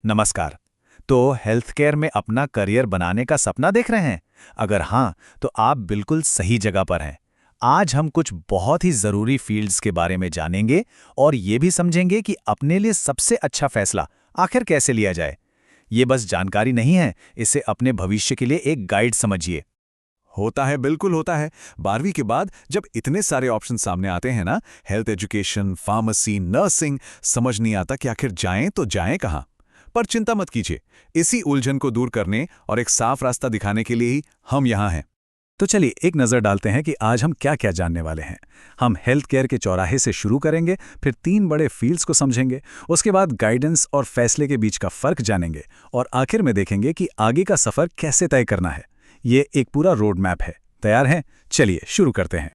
नमस्कार। तो health care में अपना करियर बनाने का सपना देख रहे हैं? अगर हाँ, तो आप बिल्कुल सही जगह पर हैं। आज हम कुछ बहुत ही ज़रूरी फील्ड्स के बारे में जानेंगे और ये भी समझेंगे कि अपने लिए सबसे अच्छा फैसला आखिर कैसे लिया जाए। ये बस जानकारी नहीं है, इसे अपने भविष्य के लिए एक गाइड समझिए। होता है, बिल्कुल होता है। 12वीं के बाद जब इतने सारे ऑप्शन सामने आते हैं ना, हेल्थ एजुकेशन, फार्मेसी, नर्सिंग, समझ नहीं आता कि आखिर जाएं तो जाएं कहाँ। पर चिंता मत कीजिए, इसी उलझन को दूर करने और एक साफ रास्ता दिखाने के लिए ही हम यहाँ हैं। तो चलिए एक नज़र डालते हैं कि आज हम क्या क्या जानने वाले हैं। हम हेल्थ केयर के चौराहे से शुरू करेंगे, फिर 3 बड़े फील्ड्स को समझेंगे, उसके बाद गाइडेंस और फैसले के बीच का फ़र्क जानेंगे और आखिर में देखेंगे कि आगे का सफ़र कैसे तय करना है। ये एक पूरा रोड मैप है। तैयार हैं? चलिए शुरू करते हैं।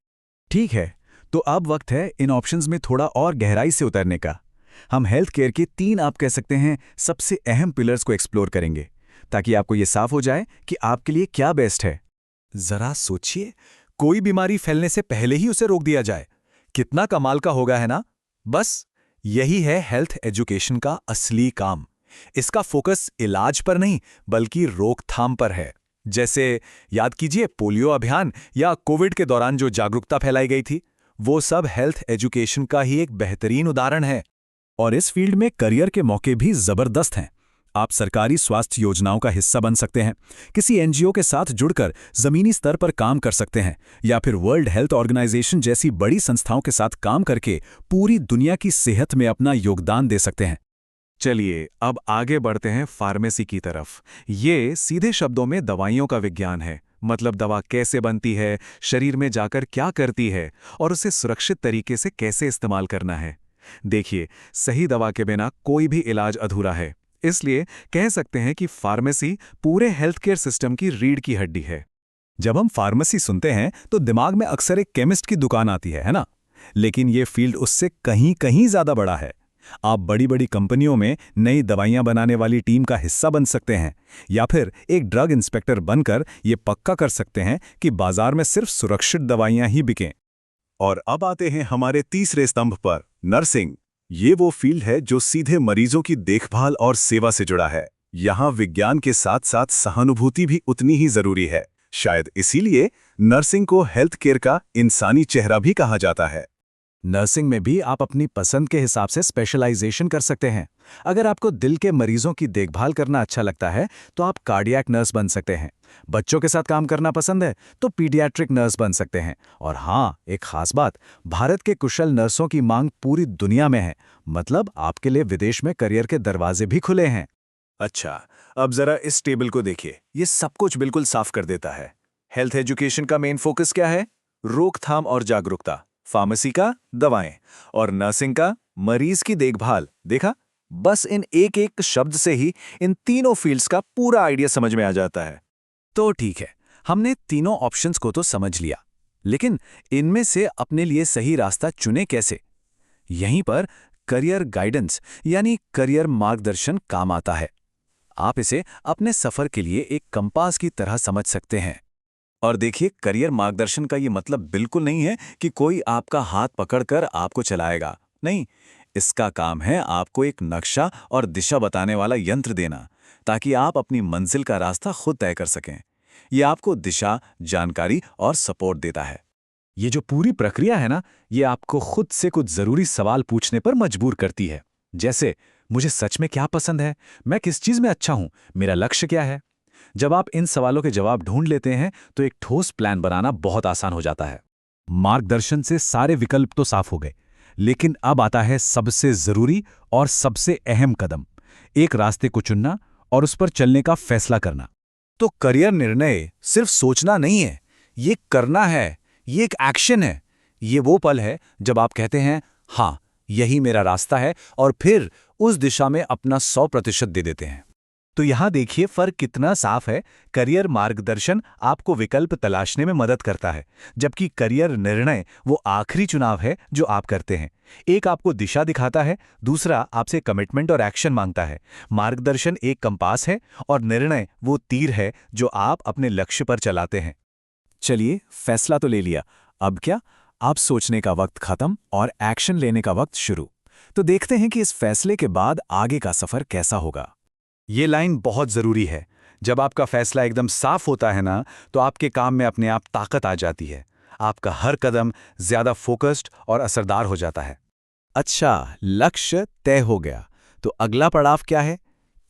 ठीक है, तो अब वक्त है इन ऑप्शंस में थोड़ा और गहराई से उतरने का। हम हेल्थ केयर के 3 आप कह सकते हैं सबसे अहम पिलर्स को एक्सप्लोर करेंगे, ताकि आपको ये साफ हो जाए कि आपके लिए क्या बेस्ट है। जरा सोचिए, कोई बीमारी फैलने से पहले ही उसे रोक दिया जाए। कितना कमाल का होगा, है ना? बस यही है हेल्थ एजुकेशन का असली काम। इसका फोकस इलाज पर नहीं, बल्कि रोकथाम पर है। जैसे याद कीजिए पोलियो अभियान या कोविड के दौरान जो जागरूकता फैलाई गई थी, वो सब हेल्थ एजुकेशन का ही एक बेहतरीन उदाहरण है। और इस फील्ड में करियर के मौके भी ज़बरदस्त हैं। आप सरकारी स्वास्थ्य योजनाओं का हिस्सा बन सकते हैं, किसी एनजीओ के साथ जुड़कर ज़मीनी स्तर पर काम कर सकते हैं, या फिर वर्ल्ड हेल्थ ऑर्गेनाइजेशन जैसी बड़ी संस्थाओं के साथ काम करके पूरी दुनिया की सेहत में अपना योगदान दे सकते हैं। चलिए अब आगे बढ़ते हैं फार्मेसी की तरफ। ये सीधे शब्दों में दवाइयों का विज्ञान है। मतलब दवा कैसे बनती है, शरीर में जाकर क्या करती है और उसे सुरक्षित तरीके से कैसे इस्तेमाल करना है। देखिए, सही दवा के बिना कोई भी इलाज अधूरा है। इसलिए कह सकते हैं कि फार्मेसी पूरे हेल्थ केयर सिस्टम की रीढ़ की हड्डी है। जब हम फार्मेसी सुनते हैं तो दिमाग में अक्सर एक केमिस्ट की दुकान आती है ना? लेकिन ये फील्ड उससे कहीं कहीं ज़्यादा बड़ा है। आप बड़ी बड़ी कंपनियों में नई दवाइयां बनाने वाली टीम का हिस्सा बन सकते हैं, या फिर एक ड्रग इंस्पेक्टर बनकर ये पक्का कर सकते हैं कि बाजार में सिर्फ सुरक्षित दवाइयां ही बिकें। और अब आते हैं हमारे तीसरे स्तंभ पर, नर्सिंग। ये वो फील्ड है जो सीधे मरीजों की देखभाल और सेवा से जुड़ा है। यहाँ विज्ञान के साथ साथ सहानुभूति भी उतनी ही जरूरी है। शायद इसीलिए नर्सिंग को हेल्थ केयर का इंसानी चेहरा भी कहा जाता है। नर्सिंग में भी आप अपनी पसंद के हिसाब से स्पेशलाइजेशन कर सकते हैं। अगर आपको दिल के मरीजों की देखभाल करना अच्छा लगता है तो आप कार्डियक नर्स बन सकते हैं। बच्चों के साथ काम करना पसंद है तो पीडियाट्रिक नर्स बन सकते हैं। और हाँ, एक खास बात, भारत के कुशल नर्सों की मांग पूरी दुनिया में है। मतलब आपके लिए विदेश में करियर के दरवाजे भी खुले हैं। अच्छा, अब जरा इस टेबल को देखिए। ये सब कुछ बिल्कुल साफ कर देता है। हेल्थ एजुकेशन का मेन फोकस क्या है? रोकथाम और जागरूकता। फार्मेसी का दवाएं और नर्सिंग का मरीज की देखभाल। देखा, बस इन एक एक शब्द से ही इन तीनों फील्ड्स का पूरा आइडिया समझ में आ जाता है। तो ठीक है, हमने तीनों ऑप्शंस को तो समझ लिया, लेकिन इनमें से अपने लिए सही रास्ता चुने कैसे? यहीं पर करियर गाइडेंस यानी करियर मार्गदर्शन काम आता है। आप इसे अपने सफर के लिए एक कंपास की तरह समझ सकते हैं। और देखिए, करियर मार्गदर्शन का ये मतलब बिल्कुल नहीं है कि कोई आपका हाथ पकड़कर आपको चलाएगा। नहीं, इसका काम है आपको एक नक्शा और दिशा बताने वाला यंत्र देना, ताकि आप अपनी मंजिल का रास्ता खुद तय कर सकें। ये आपको दिशा, जानकारी और सपोर्ट देता है। ये जो पूरी प्रक्रिया है ना, ये आपको खुद से कुछ जरूरी सवाल पूछने पर मजबूर करती है। जैसे, मुझे सच में क्या पसंद है? मैं किस चीज में अच्छा हूं? मेरा लक्ष्य क्या है? जब आप इन सवालों के जवाब ढूंढ लेते हैं तो एक ठोस प्लान बनाना बहुत आसान हो जाता है। मार्गदर्शन से सारे विकल्प तो साफ हो गए, लेकिन अब आता है सबसे जरूरी और सबसे अहम कदम, एक रास्ते को चुनना और उस पर चलने का फैसला करना। तो करियर निर्णय सिर्फ सोचना नहीं है, ये करना है। ये एक एक्शन है। ये वो पल है जब आप कहते हैं, हाँ, यही मेरा रास्ता है, और फिर उस दिशा में अपना 100% दे देते हैं। तो यहां देखिए फर्क कितना साफ है। करियर मार्गदर्शन आपको विकल्प तलाशने में मदद करता है, जबकि करियर निर्णय वो आखिरी चुनाव है जो आप करते हैं। एक आपको दिशा दिखाता है, दूसरा आपसे कमिटमेंट और एक्शन मांगता है। मार्गदर्शन एक कंपास है और निर्णय वो तीर है जो आप अपने लक्ष्य पर चलाते हैं। चलिए, फैसला तो ले लिया, अब क्या? आप सोचने का वक्त खत्म और एक्शन लेने का वक्त शुरू। तो देखते हैं कि इस फैसले के बाद आगे का सफर कैसा होगा। ये लाइन बहुत ज़रूरी है। जब आपका फैसला एकदम साफ होता है ना, तो आपके काम में अपने आप ताकत आ जाती है। आपका हर कदम ज़्यादा फोकस्ड और असरदार हो जाता है। अच्छा, लक्ष्य तय हो गया, तो अगला पड़ाव क्या है?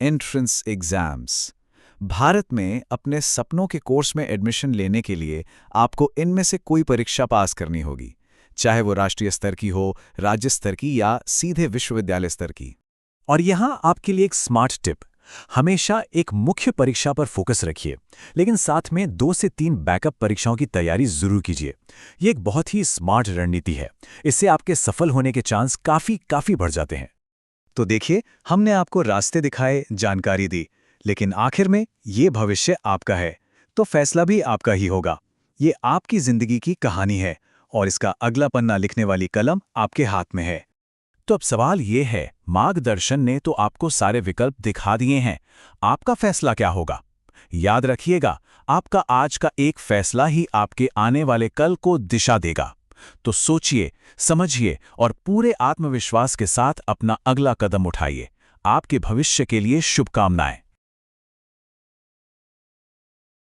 Entrance exams. भारत में अपने सपनों के कोर्स में एडमिशन लेने के लिए आपको इनमें से कोई परीक्षा पास करनी होगी, चाहे वो राष्ट्रीय स्तर की हो, राज्य स्तर की या सीधे विश्वविद्यालय स्तर की। और यहाँ आपके लिए एक स्मार्ट टिप, हमेशा एक मुख्य परीक्षा पर फोकस रखिए, लेकिन साथ में 2 से 3 बैकअप परीक्षाओं की तैयारी जरूर कीजिए। ये एक बहुत ही स्मार्ट रणनीति है। इससे आपके सफल होने के चांस काफी बढ़ जाते हैं। तो देखिए, हमने आपको रास्ते दिखाए, जानकारी दी, लेकिन आखिर में ये भविष्य आपका है, तो फैसला भी आपका ही होगा। ये आपकी जिंदगी की कहानी है और इसका अगला पन्ना लिखने वाली कलम आपके हाथ में है। तो अब सवाल ये है, मार्गदर्शन ने तो आपको सारे विकल्प दिखा दिए हैं, आपका फैसला क्या होगा? याद रखिएगा, आपका आज का एक फैसला ही आपके आने वाले कल को दिशा देगा। तो सोचिए, समझिए और पूरे आत्मविश्वास के साथ अपना अगला कदम उठाइए। आपके भविष्य के लिए शुभकामनाएं।